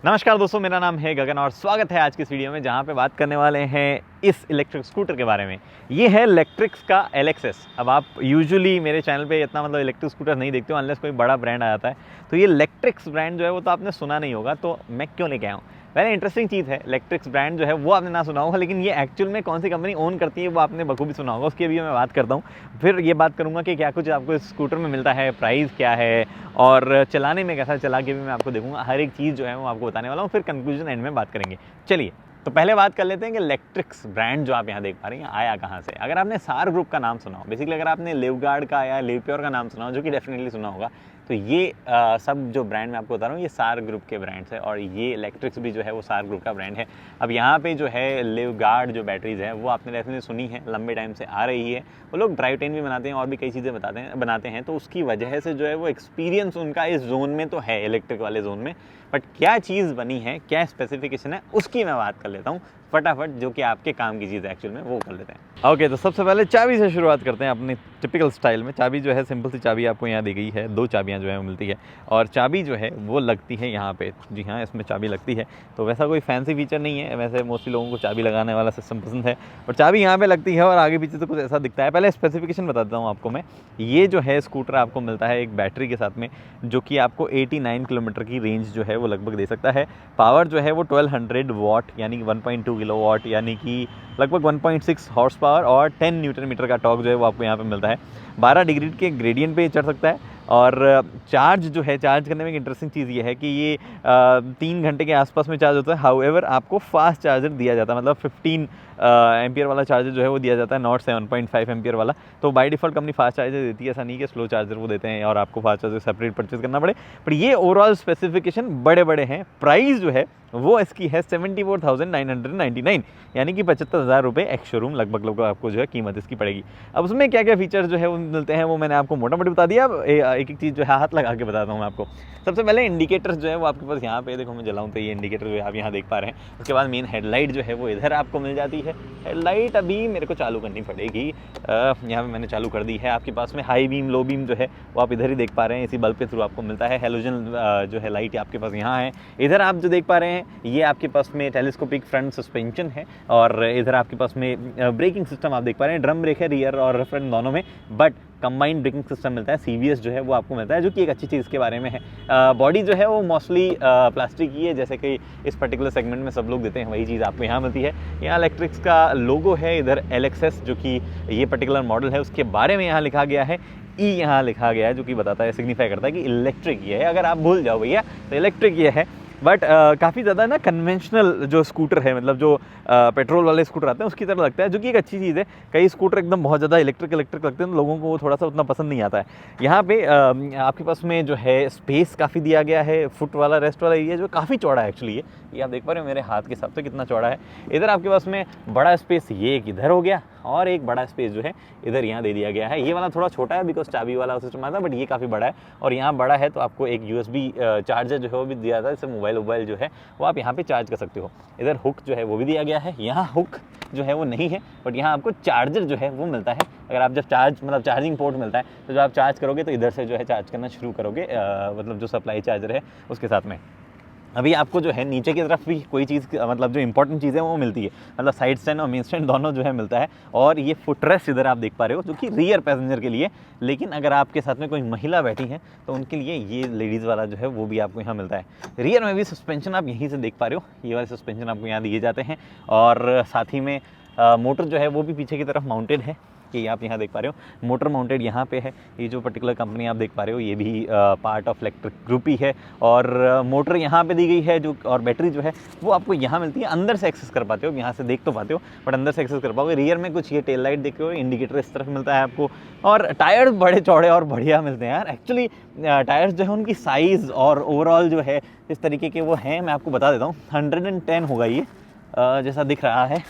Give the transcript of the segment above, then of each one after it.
नमस्कार दोस्तों, मेरा नाम है गगन और स्वागत है आज की इस वीडियो में जहां पे बात करने वाले हैं इस इलेक्ट्रिक स्कूटर के बारे में। ये है इलेक्ट्रिक्स का LXS। अब आप यूजुअली मेरे चैनल पे इतना इलेक्ट्रिक स्कूटर नहीं देखते हो अनलेस कोई बड़ा ब्रांड आ जाता है। तो ये इलेक्ट्रिक्स ब्रांड जो है वो तो आपने सुना नहीं होगा, तो मैं क्यों लेके आया हूँ। पहले इंटरेस्टिंग चीज़ है, इलेक्ट्रिक्स ब्रांड जो है वो आपने ना सुना होगा, लेकिन ये एक्चुअल में कौन सी कंपनी ओन करती है वो आपने बखूबी सुना होगा। उसकी अभी मैं बात करता हूँ, फिर ये बात करूँगा कि क्या कुछ आपको इस स्कूटर में मिलता है, प्राइस क्या है और चलाने में कैसा चला के भी मैं आपको देखूंगा। हर एक चीज़ जो है वो आपको बताने वाला हूँ, फिर कंक्लूजन एंड में बात करेंगे। चलिए, तो पहले बात कर लेते हैं कि इलेक्ट्रिक्स ब्रांड जो आप यहाँ देख पा रहे हैं आया कहाँ से। अगर आपने सार ग्रुप का नाम सुना हो, बेसिकली अगर आपने लिवगार्ड का या लिवप्योर का नाम सुना हो, जो कि डेफिनेटली सुना होगा, तो ये सब जो ब्रांड मैं आपको बता रहा हूँ ये सार ग्रुप के ब्रांड्स है और ये इलेक्ट्रिक्स भी जो है वो सार ग्रुप का ब्रांड है। अब यहाँ पे जो है लिवगार्ड जो बैटरीज है वो आपने डेफिनेटली सुनी है, लंबे टाइम से आ रही है। वो लोग ड्राइव ट्रेन भी बनाते हैं और भी कई चीज़ें बनाते हैं, तो उसकी वजह से जो है वो एक्सपीरियंस उनका इस जोन में तो है, इलेक्ट्रिक वाले जोन में। बट क्या चीज़ बनी है, क्या स्पेसिफिकेशन है, उसकी मैं बात कर लेता हूँ फटाफट, जो कि आपके काम की चीज़ है एक्चुअल में, वो कर लेते हैं। ओके, तो सबसे पहले चाबी से शुरुआत करते हैं अपने टिपिकल स्टाइल में। चाबी जो है सिंपल सी चाबी आपको यहाँ दी गई है, 2 चाबियाँ जो है वो मिलती है और चाबी जो है वो लगती है यहाँ पे। जी हाँ, इसमें चाबी लगती है। तो वैसा कोई फैंसी फीचर नहीं है, वैसे मोस्टली लोगों को चाबी लगाने वाला सिस्टम पसंद है, और चाबी यहाँ पे लगती है और आगे पीछे तो कुछ ऐसा दिखता है। पहले स्पेसिफिकेशन बता देता हूँ आपको मैं। ये जो है स्कूटर आपको मिलता है एक बैटरी के साथ में, जो कि आपको 89 किलोमीटर की रेंज जो है वो लगभग दे सकता है। पावर जो है वो 1200 वाट यानी कि 1.2 किलो वाट यानी कि लगभग 1.6 हॉर्स पावर और 10 न्यूटन मीटर का टॉर्क जो है वो आपको यहाँ पे मिलता है। 12 डिग्री के ग्रेडियंट पे चढ़ सकता है और चार्ज जो है, चार्ज करने में एक इंटरेस्टिंग चीज़ ये है कि ये 3 घंटे के आसपास में चार्ज होता है। हाउएवर आपको फास्ट चार्जर दिया जाता है, मतलब 15 एम्पियर वाला चार्जर जो है वो दिया जाता है, नॉट 7.5 एम्पियर वाला। तो by default company fast charger देती है, ऐसा नहीं कि स्लो चार्जर वो देते हैं और आपको फास्ट चार्जर सेपरेट परचेज करना पड़े। पर ये ओवरऑल स्पेसिफिकेशन बड़े बड़े हैं। प्राइस जो है वो इसकी है 74,999 यानी कि 75,000 रुपये एक्स शोरूम लगभग आपको जो है कीमत इसकी पड़ेगी। अब उसमें क्या क्या फीचर्स जो है वो मिलते हैं वो मैंने आपको मोटा मोटी बता दिया। अब एक एक चीज़ जो है हाथ लगा के बताता हूँ मैं आपको। सबसे पहले इंडिकेटर्स जो है वो आपके पास यहाँ पे देखो, मैं जलाऊँ तो ये इंडिकेटर जो है आप यहाँ देख पा रहे हैं। उसके बाद मेन हेडलाइट जो है वो इधर आपको मिल जाती है। हेडलाइट अभी मेरे को चालू करनी पड़ेगी, यहाँ पे मैंने चालू कर दी है। आपके पास में हाई बीम, लो बीम जो है वो आप इधर ही देख पा रहे हैं, इसी बल्ब के थ्रू आपको मिलता है। हेलोजन जो है लाइट आपके पास यहाँ है। इधर आप जो देख पा रहे हैं ये आपके पास में टेलीस्कोपिक फ्रंट सस्पेंशन है और इधर आपके पास में ब्रेकिंग सिस्टम आप देख पा रहे हैं। ड्रम ब्रेक है रियर और फ्रंट दोनों में, बट कंबाइंड ब्रेकिंग सिस्टम मिलता है। CVS जो है वो आपको मिलता है, जो कि एक अच्छी चीज़ के बारे में है। बॉडी जो है वो मोस्टली प्लास्टिक की है, जैसे कि इस पर्टिकुलर सेगमेंट में सब लोग देते हैं, वही चीज़ आपको यहाँ मिलती है। यहाँ इलेक्ट्रिक्स का लोगो है, इधर LXS जो कि ये पर्टिकुलर मॉडल है उसके बारे में यहाँ लिखा गया है। यहाँ लिखा गया है, जो कि बताता है, सिग्निफाई करता है कि इलेक्ट्रिक ये है। अगर आप भूल जाओ भैया तो इलेक्ट्रिक ये है। बट काफ़ी ज़्यादा ना कन्वेंशनल जो स्कूटर है, मतलब जो पेट्रोल वाले स्कूटर आते हैं उसकी तरह लगता है, जो कि एक अच्छी चीज़ है। कई स्कूटर एकदम बहुत ज़्यादा इलेक्ट्रिक लगते हैं तो लोगों को वो थोड़ा सा उतना पसंद नहीं आता है। यहाँ पे आपके पास में जो है स्पेस काफ़ी दिया गया है। फुट वाला रेस्ट वाला एरिया जो काफ़ी चौड़ा है एक्चुअली, ये आप देख पा रहे हो मेरे हाथ के हिसाब से कितना चौड़ा है। इधर आपके पास में बड़ा स्पेस ये एक इधर हो गया और एक बड़ा स्पेस जो है इधर यहाँ दे दिया गया है। ये वाला थोड़ा छोटा है बिकॉज चाबी वाला सिस्टम आता है, बट ये काफ़ी बड़ा है। और यहाँ बड़ा है तो आपको एक USB चार्जर जो है वो भी दिया जाता है, जैसे मोबाइल जो है वो आप यहाँ पे चार्ज कर सकते हो। इधर हुक जो है वो भी दिया गया है। यहाँ हुक जो है वो नहीं है, बट यहाँ आपको चार्जर जो है वो मिलता है। अगर आप जब चार्जिंग पोर्ट मिलता है तो जब आप चार्ज करोगे तो इधर से जो है चार्ज करना शुरू करोगे, मतलब जो सप्लाई चार्जर है उसके साथ में। अभी आपको जो है नीचे की तरफ भी कोई चीज़, मतलब जो इंपॉर्टेंट चीज़ है वो मिलती है, मतलब साइड स्टैंड और मेन स्टैंड दोनों जो है मिलता है। और ये फुटरेस्ट इधर आप देख पा रहे हो, जो कि रियर पैसेंजर के लिए। लेकिन अगर आपके साथ में कोई महिला बैठी है तो उनके लिए ये लेडीज़ वाला जो है वो भी आपको यहाँ मिलता है। रियर में भी सस्पेंशन आप यहीं से देख पा रहे हो, ये वाले सस्पेंशन आपको यहाँ दिए जाते हैं। और साथ ही में मोटर जो है वो भी पीछे की तरफ माउंटेड है, कि आप यहाँ देख पा रहे हो मोटर माउंटेड यहाँ पे है। ये जो पर्टिकुलर कंपनी आप देख पा रहे हो ये भी पार्ट ऑफ इलेक्ट्रिक ग्रुप ही है। और मोटर यहाँ पे दी गई है, जो और बैटरी जो है वो आपको यहाँ मिलती है। अंदर से एक्सेस कर पाते हो, यहाँ से देख तो पाते हो बट अंदर से एक्सेस कर पाओगे। रियर में कुछ ये टेल लाइट देख रहे हो, इंडिकेटर इस तरफ मिलता है आपको। और टायर्स बड़े चौड़े और बढ़िया मिलते हैं यार। एक्चुअली टायर्स जो है उनकी साइज़ और ओवरऑल जो है इस तरीके के वो हैं। मैं आपको बता देता हूँ 110 होगा ये, जैसा दिख रहा है।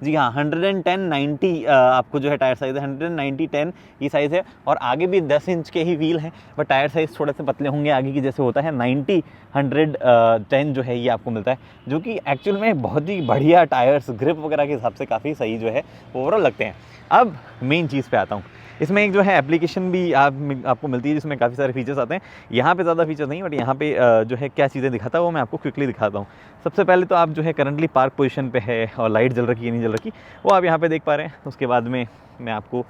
जी हाँ, 110/90 आपको जो है टायर साइज़ है, 190/10 ये साइज़ है। और आगे भी 10 इंच के ही व्हील हैं, बट टायर साइज़ थोड़े से पतले होंगे आगे की, जैसे होता है 90/110 जो है ये आपको मिलता है, जो कि एक्चुअल में बहुत ही बढ़िया टायर्स, ग्रिप वगैरह के हिसाब से काफ़ी सही जो है ओवरऑल लगते हैं। अब मेन चीज़ पे आता हूँ। इसमें एक जो है एप्लीकेशन भी आपको मिलती है जिसमें काफ़ी सारे फीचर्स आते हैं। यहाँ पे ज़्यादा फीचर्स नहीं, बट यहाँ पे जो है क्या चीज़ें दिखाता है वो मैं आपको क्विकली दिखाता हूँ। सबसे पहले तो आप जो है करंटली पार्क पोजीशन पे है और लाइट जल रखी है नहीं जल रखी वो आप यहाँ पे देख पा रहे हैं। उसके बाद में मैं आपको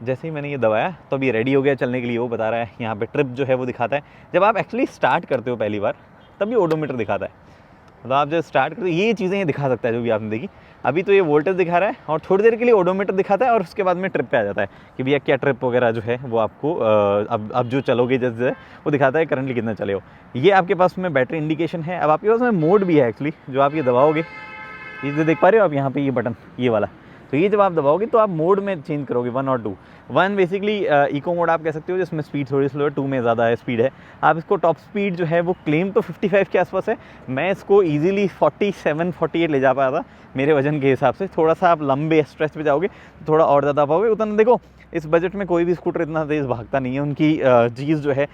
जैसे ही मैंने ये दबाया तो अभी रेडी हो गया चलने के लिए, वो बता रहा है। यहाँ पे ट्रिप जो है वो दिखाता है। जब आप एक्चुअली स्टार्ट करते हो पहली बार तब भी ओडोमीटर दिखाता है, मतलब आप जब स्टार्ट करते हो ये चीज़ें ये दिखा सकता है जो भी आपने देखी। अभी तो ये वोल्टेज दिखा रहा है और थोड़ी देर के लिए ओडोमीटर दिखाता है और उसके बाद में ट्रिप पे आ जाता है कि भैया क्या ट्रिप वगैरह जो है वो आपको अब जो चलोगे जैसे वो दिखाता है करंटली कितना चले हो। ये आपके पास में बैटरी इंडिकेशन है। अब आपके पास में मोड भी है एक्चुअली, जो आप ये दबाओगे, ये जो देख पा रहे हो आप यहाँ पे ये बटन ये वाला, तो ये जब आप दबाओगे तो आप मोड में चेंज करोगे 1 और 2। 1 बेसिकली इको मोड आप कह सकते हो जिसमें स्पीड थोड़ी स्लो है, 2 में ज़्यादा है स्पीड है। आप इसको टॉप स्पीड जो है वो क्लेम तो 55 के आसपास है, मैं इसको इजीली 47-48 ले जा पाया था मेरे वजन के हिसाब से। थोड़ा सा आप लंबे स्ट्रेच पे जाओगे तो थोड़ा और ज़्यादा पाओगे उतना। देखो इस बजट में कोई भी स्कूटर इतना तेज़ भागता नहीं है, उनकी चीज़ जो है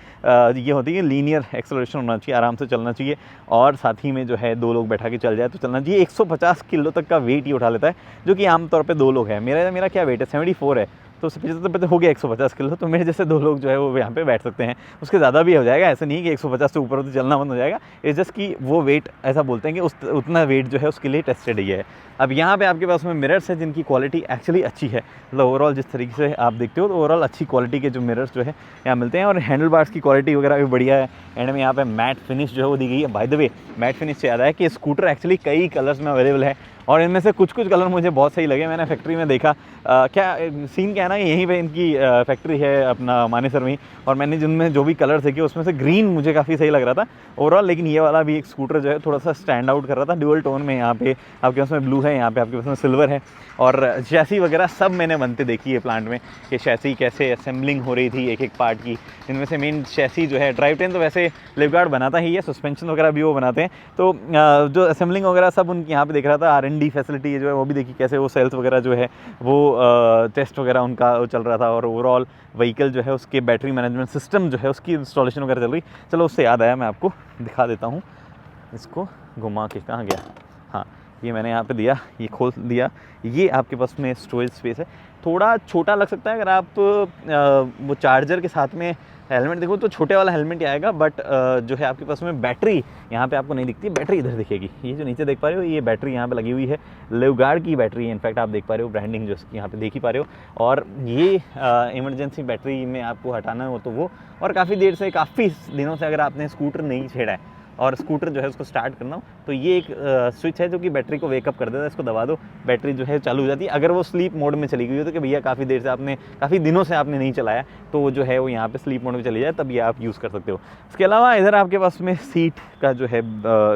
ये होती है लीनियर एक्सेलरेशन होना चाहिए, आराम से चलना चाहिए और साथ ही में जो है 2 लोग बैठा के चल जाए तो चलना चाहिए। 150 किलो तक का वेट ही उठा लेता है, जो कि आमतौर पे 2 लोग हैं। मेरा क्या वेट है 74 है, तो 75 पे तो हो गया 150 किलो, तो मेरे जैसे 2 लोग जो है वो यहाँ पे बैठ सकते हैं। उसके ज़्यादा भी हो जाएगा, ऐसा नहीं कि 150 से ऊपर तो चलना बंद हो जाएगा। इट्स जस्ट कि वो वेट ऐसा बोलते हैं कि उतना वेट जो है उसके लिए टेस्टेड ही है। अब यहाँ पे आपके पास में मिरर्स है जिनकी क्वालिटी एक्चुअली अच्छी है, मतलब ओवरऑल जिस तरीके से आप देखते हो तो ओवरऑल अच्छी क्वालिटी के जो मिरर्स जो है यहाँ मिलते हैं। और हैंडल बार्स की क्वालिटी वगैरह भी बढ़िया है। एंड में यहाँ पे मैट फिनिश जो है वो दी गई है। Bye the way matte finish से याद है कि स्कूटर एक्चुअली कई कलर्स में अवेलेबल है और इनमें से कुछ कलर मुझे बहुत सही लगे। मैंने फैक्ट्री में देखा क्या सीन क्या है ना, यहीं पे इनकी फैक्ट्री है अपना मानेसर में ही, और मैंने जिनमें जो भी कलर देखे उसमें से ग्रीन मुझे काफ़ी सही लग रहा था ओवरऑल। लेकिन ये वाला भी एक स्कूटर जो है थोड़ा सा स्टैंड आउट कर रहा था ड्यूअल टोन में। यहाँ पे आपके पास में ब्लू है, यहाँ पे आपके पास में सिल्वर है और शैसी वगैरह सब मैंने बनते देखी है प्लांट में कि शैसी कैसे असेंबलिंग हो रही थी एक पार्ट की। इनमें से मेन शैसी जो है ड्राइव ट्रेन तो वैसे लिवगार्ड बनाता ही है, सस्पेंशन वगैरह भी वो बनाते हैं, तो जो असेंबलिंग वगैरह सब उनकी यहाँ पे देख रहा था। R&D फैसिलिटी जो है वो भी देखी कैसे वो सेल्स वगैरह जो है वो टेस्ट वगैरह उनका चल रहा था। और ओवरऑल व्हीकल जो है उसके बैटरी मैनेजमेंट सिस्टम जो है उसकी इंस्टॉलेशन वगैरह चल रही। चलो उससे याद आया, मैं आपको दिखा देता हूँ। इसको घुमा के कहाँ गया, हाँ ये मैंने यहाँ पे दिया, ये खोल दिया। ये आपके पास में स्टोरेज स्पेस है, थोड़ा छोटा लग सकता है अगर आप वो चार्जर के साथ में हेलमेट देखो तो छोटे वाला हेलमेट ही आएगा, बट जो है आपके पास में बैटरी यहाँ पे आपको नहीं दिखती, बैटरी इधर दिखेगी। ये जो नीचे देख पा रहे हो ये बैटरी यहाँ पे लगी हुई है, लिवगार्ड की बैटरी है। इनफैक्ट आप देख पा रहे हो ब्रांडिंग जो इसकी यहाँ पे देख ही पा रहे हो। और ये इमरजेंसी बैटरी में आपको हटाना हो तो वो, और काफ़ी देर से काफ़ी दिनों से अगर आपने स्कूटर नहीं छेड़ा है और स्कूटर जो है उसको स्टार्ट करना हो तो ये एक स्विच है जो कि बैटरी को वेकअप कर देता है। इसको दबा दो बैटरी जो है चालू हो जाती है। अगर वो स्लीप मोड में चली गई हो तो कि भैया काफ़ी देर से आपने काफ़ी दिनों से आपने नहीं चलाया तो वो जो है वो यहाँ पे स्लीप मोड में चली जाए, तब ये आप यूज़ कर सकते हो। इसके अलावा इधर आपके पास में सीट का जो है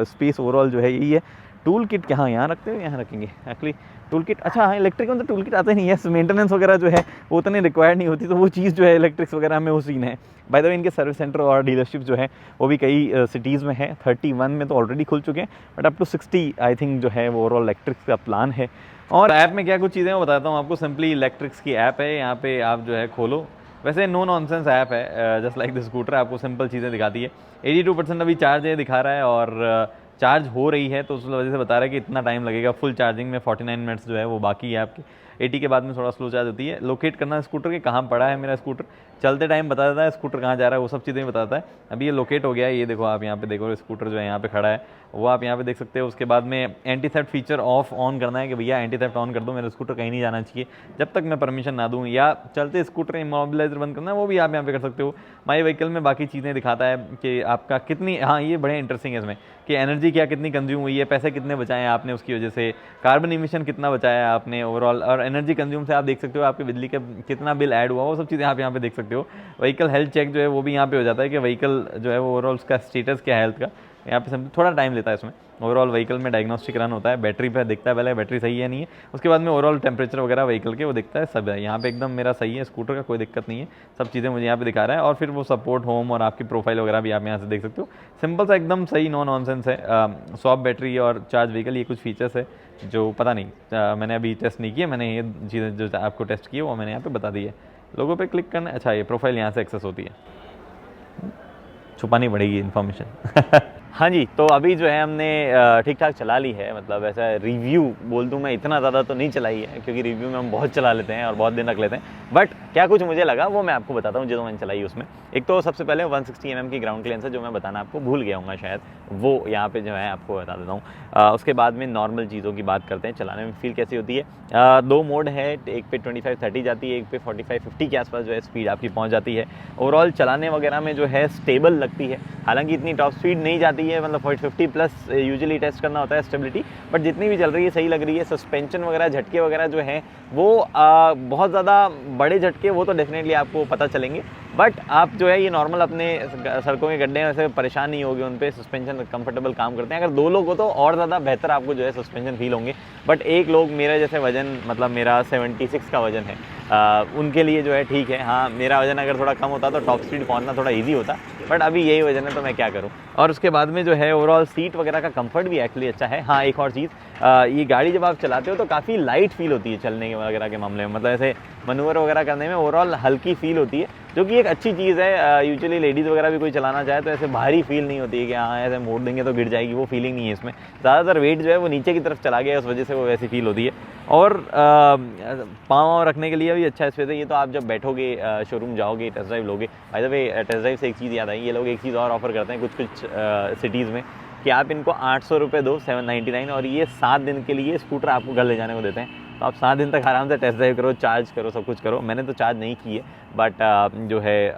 स्पेस ओवरऑल जो है यही है। टूल किट कहाँ यहाँ रखते हो, यहाँ रखेंगे एक्चुअली टूल किट। अच्छा हाँ, इलेक्ट्रिक में तो टूल किट आते नहीं है, मेंटेनेंस वगैरह जो है वो उतनी रिक्वायर्ड नहीं होती, तो वो चीज़ जो है इलेक्ट्रिक्स वगैरह में वो सीन है। बाय द वे इनके सर्विस सेंटर और डीलरशिप जो है वो भी कई सिटीज़ में है, 31 में तो ऑलरेडी खुल चुके हैं, but up to 60 I think जो है वो ओवरऑल इलेक्ट्रिक्स का प्लान है। और ऐप में क्या कुछ चीज़ें मैं बताता हूँ आपको। सिंपली इलेक्ट्रिक्स की ऐप है, यहाँ पे आप जो है खोलो, वैसे नो नॉनसेंस ऐप है, जस्ट लाइक द स्कूटर, आपको सिंपल चीज़ें दिखाती है। 82% अभी चार्ज है दिखा रहा है और चार्ज हो रही है, तो उस वजह से बता रहा है कि इतना टाइम लगेगा। फुल चार्जिंग में 49 मिनट्स जो है वो बाकी है आपकी। 80 के बाद में थोड़ा स्लो चार्ज होती है। लोकेट करना स्कूटर के कहाँ पड़ा है मेरा स्कूटर, चलते टाइम बता देता है स्कूटर कहाँ जा रहा है, वो सब चीज़ें बताता है। अभी ये लोकेट हो गया है, ये देखो आप यहाँ पे देखो स्कूटर जो है यहाँ पे खड़ा है, वो आप यहाँ पे देख सकते हो। उसके बाद में anti theft feature of on करना है कि भैया एंटी थेफ्ट ऑन कर दो, मेरा स्कूटर कहीं नहीं जाना चाहिए जब तक मैं परमिशन ना दूँ, या चलते स्कूटर इमोबिलाइजर बंद करना है, वो भी आप यहाँ पे कर सकते हो। माई व्हीकल में बाकी चीज़ें दिखाता है कि आपका कितनी, हाँ ये बड़े इंटरेस्टिंग है इसमें कि एनर्जी क्या कितनी कंज्यूम हुई है, पैसे कितने बचाए आपने उसकी वजह से, कार्बन इमिशन कितना बचाया आपने ओवरऑल, और एनर्जी कंज्यूम से आप देख सकते हो आपके बिजली का कितना बिल ऐड हुआ, वो सब चीज़ें आप यहाँ पे देख सकते हो। व्हीकल हेल्थ चेक जो है वो भी यहाँ पे हो जाता है कि व्हीकल जो है वो ओवरऑल उसका स्टेटस क्या है हेल्थ का, यहाँ पे सब थोड़ा टाइम लेता है इसमें। ओवरऑल व्हीकल में डायग्नोस्टिक रन होता है, बैटरी पे दिखता है पहले बैटरी सही है नहीं है, उसके बाद में ओवरऑल टेम्परेचर वगैरह व्हीकल के वो दिखता है, सब है यहाँ पे एकदम मेरा सही है, स्कूटर का कोई दिक्कत नहीं है, सब चीज़ें मुझे यहाँ पे दिखा रहा है। और फिर वो सपोर्ट होम और आपकी प्रोफाइल वगैरह भी आप यहाँ से देख सकते हो। सिंपल सा एकदम सही नो नॉनसेंस है। स्वैप बैटरी और चार्ज व्हीकल ये कुछ फीचर्स है जो पता नहीं, मैंने अभी टेस्ट नहीं किया, मैंने ये चीज़ें जो आपको टेस्ट की है वो मैंने यहाँ पे बता दी है। लोगों पे क्लिक करना, अच्छा ये प्रोफाइल यहाँ से एक्सेस होती है, छुपानी पड़ेगी इन्फॉर्मेशन हाँ जी, तो अभी जो है हमने ठीक-ठाक चला ली है, मतलब ऐसा रिव्यू बोल दूँ मैं, इतना ज़्यादा तो नहीं चलाई है क्योंकि रिव्यू में हम बहुत चला लेते हैं और बहुत दिन रख लेते हैं। बट क्या कुछ मुझे लगा वो मैं आपको बताता हूँ जो मैंने चलाई उसमें। एक तो सबसे पहले 160 mm की ग्राउंड क्लियरेंस है जो मैं बताना आपको भूल गया हूँगा शायद, वो यहाँ पे जो है आपको बता देता हूँ। उसके बाद में नॉर्मल चीज़ों की बात करते हैं, चलाने में फ़ील कैसी होती है। 2 मोड है, एक पे 25-30 जाती है, एक पे 45-50 के आसपास जो है स्पीड आपकी पहुँच जाती है। ओवरऑल चलाने वगैरह में जो है स्टेबल लगती है, हालाँकि इतनी टॉप स्पीड नहीं जाती है, मतलब 50 प्लस यूजुअली टेस्ट करना होता है स्टेबिलिटी, बट जितनी भी चल रही है सही लग रही है। सस्पेंशन वगैरह झटके वगैरह जो हैं वो बहुत ज़्यादा बड़े झटके वो तो डेफिनेटली आपको पता चलेंगे, बट आप जो है ये नॉर्मल अपने सड़कों के गड्ढे में से परेशान नहीं होगे, उन पे सस्पेंशन कंफर्टेबल काम करते हैं। अगर 2 लोग हो तो और ज़्यादा बेहतर आपको जो है सस्पेंशन फील होंगे, बट एक लोग मेरा जैसे वजन, मतलब मेरा 76 का वजन है, उनके लिए जो है ठीक है। हाँ, मेरा वजन अगर थोड़ा कम होता तो टॉप स्पीड पहुंचना थोड़ा इजी होता, बट अभी यही वजन है तो मैं क्या करूं। और उसके बाद में जो है ओवरऑल सीट वगैरह का कंफर्ट भी एक्चुअली अच्छा है। हाँ, एक और चीज़, ये गाड़ी जब आप चलाते हो तो काफ़ी लाइट फील होती है चलने के वगैरह के मामले में, मतलब ऐसे मनूवर वगैरह करने में ओवरऑल हल्की फील होती है, जो कि एक अच्छी चीज़ है। यूजुअली लेडीज़ वगैरह भी कोई चलाना चाहे तो ऐसे भारी फील नहीं होती है कि हाँ ऐसे मोड़ देंगे तो गिर जाएगी, वो फीलिंग नहीं है इसमें। ज़्यादातर वेट जो है वो नीचे की तरफ चला गया है, उस वजह से वो वैसी फील होती है। और पाँव रखने के लिए भी अच्छा स्पेस है। ये तो आप जब बैठोगे, शोरूम जाओगे, टेस्ट ड्राइव लोगे, by the way test drive से एक चीज़ याद आई, ये लोग एक चीज़ और ऑफर करते हैं कुछ सिटीज़ में कि आप इनको 800 रुपये दो, 799, और ये 7 दिन के लिए स्कूटर आपको घर ले जाने को देते हैं। तो आप 7 दिन तक आराम से टेस्ट ड्राइव करो, चार्ज करो, सब कुछ करो। मैंने तो चार्ज नहीं की है, बट जो है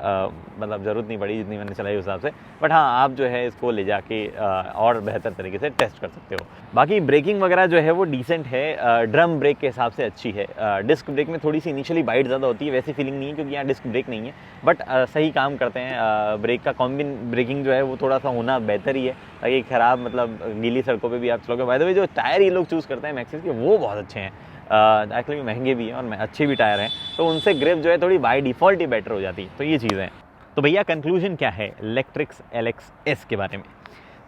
मतलब ज़रूरत नहीं पड़ी जितनी मैंने चलाई उस हिसाब से। बट हाँ, आप जो है इसको ले जाके और बेहतर तरीके से टेस्ट कर सकते हो। बाकी ब्रेकिंग वगैरह जो है वो डिसेंट है, ड्रम ब्रेक के हिसाब से अच्छी है। डिस्क ब्रेक में थोड़ी सी इनिशियली बाइट ज़्यादा होती है, वैसी फीलिंग नहीं है क्योंकि यहाँ डिस्क ब्रेक नहीं है, बट सही काम करते हैं। ब्रेक का कॉम्बिन ब्रेकिंग जो है वो थोड़ा सा होना बेहतर ही है, ताकि ख़राब मतलब गीली सड़कों पे भी आप चलोगे। बाय द वे जो टायर ये लोग चूज़ करते हैं मैक्सिस के, वो बहुत अच्छे हैं। एक्चुअली महंगे भी हैं और अच्छे भी टायर हैं, तो उनसे ग्रिप जो है थोड़ी बाय डिफ़ॉल्ट ही बेटर हो जाती है। तो ये चीज़ है। तो भैया कंक्लूजन क्या है इलेक्ट्रिक्स LX के बारे में?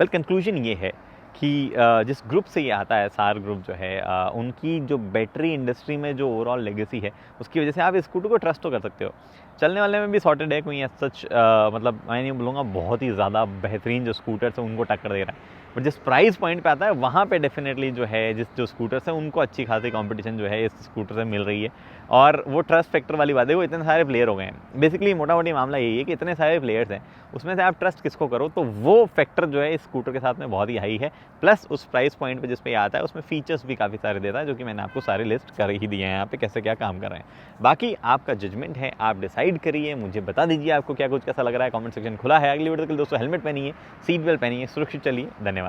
वेल, कंक्लूजन ये है कि जिस ग्रुप से ये आता है, सार ग्रुप जो है, उनकी जो बैटरी इंडस्ट्री में जो ओवरऑल लेगेसी है, उसकी वजह से आप इस स्कूटर को ट्रस्ट तो कर सकते हो। चलने वाले में भी सॉर्टेड है, कोई सच मतलब मैं नहीं बोलूँगा बहुत ही ज़्यादा बेहतरीन जो स्कूटर्स हैं उनको टक्कर दे रहा है, बट जिस प्राइस पॉइंट पे आता है वहाँ पे डेफिनेटली जो है जो स्कूटर्स हैं उनको अच्छी खासी कंपटीशन जो है इस स्कूटर से मिल रही है। और वो ट्रस्ट फैक्टर वाली बात है, वो इतने सारे प्लेयर हो गए हैं। बेसिकली मोटा मोटी मामला यही है कि इतने सारे प्लेयर्स हैं, उसमें से आप ट्रस्ट किसको करो, तो वो फैक्टर जो है इस स्कूटर के साथ में बहुत ही हाई है। प्लस उस प्राइस पॉइंट पे जिस पे आता है उसमें फीचर्स भी काफ़ी सारे देता है, जो कि मैंने आपको सारे लिस्ट कर ही दिए हैं यहाँ पे कैसे क्या काम कर रहे हैं। बाकी आपका जजमेंट है, आप डिसाइड करिए, मुझे बता दीजिए आपको क्या कुछ कैसा लग रहा है। कमेंट सेक्शन खुला है। अगली वीडियो तक दोस्तों हेलमेट पहनिए, सीट बेल्ट पहनिए, सुरक्षित चलिए। धन्यवाद।